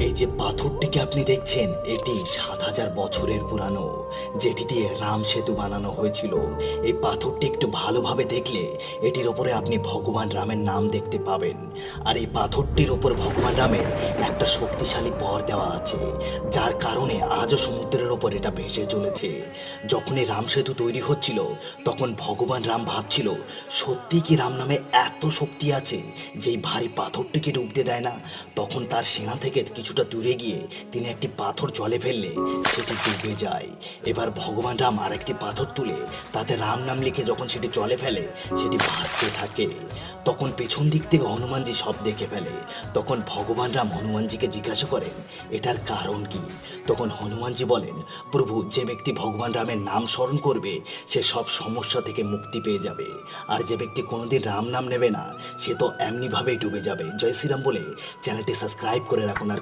এই যে পাথরটিকে আপনি দেখছেন এটি ৭,০০০ বছরের পুরানো, যেটি দিয়ে রাম সেতু বানানো হয়েছিল। এই পাথরটি একটু ভালোভাবে দেখলে এটির ওপরে আপনি ভগবান রামের নাম দেখতে পাবেন। আর এই পাথরটির ওপর ভগবান রামের একটা শক্তিশালী বর দেওয়া আছে, যার কারণে আজও সমুদ্রের ওপর এটা ভেসে চলেছে। যখন এই রাম সেতু তৈরি হচ্ছিল তখন ভগবান রাম ভাবছিল, সত্যি কি রাম নামে এত শক্তি আছে যেই ভারী পাথরটিকে ডুবতে দেয় না। তখন তার সেনা থেকে কিছুটা দূরে গিয়ে তিনি একটি পাথর জলে ফেললে সেটি ডুবে যায়। এবার ভগবান রাম আরেকটি পাথর তুলে তাতে রাম নাম লিখে যখন সেটি জলে ফেলে সেটি ভাসতে থাকে। তখন পেছন দিক থেকে হনুমানজি সব দেখে ফেলে। তখন ভগবান রাম হনুমানজিকে জিজ্ঞাসা করেন এটার কারণ কি। তখন হনুমানজি বলেন, প্রভু, যে ব্যক্তি ভগবান রামের নাম স্মরণ করবে সে সব সমস্যা থেকে মুক্তি পেয়ে যাবে, আর যে ব্যক্তি কোনোদিন রাম নাম নেবে না সে তো এমনিভাবেই ডুবে যাবে। জয় শ্রীরাম বলে চ্যানেলটি সাবস্ক্রাইব করে রাখুন আর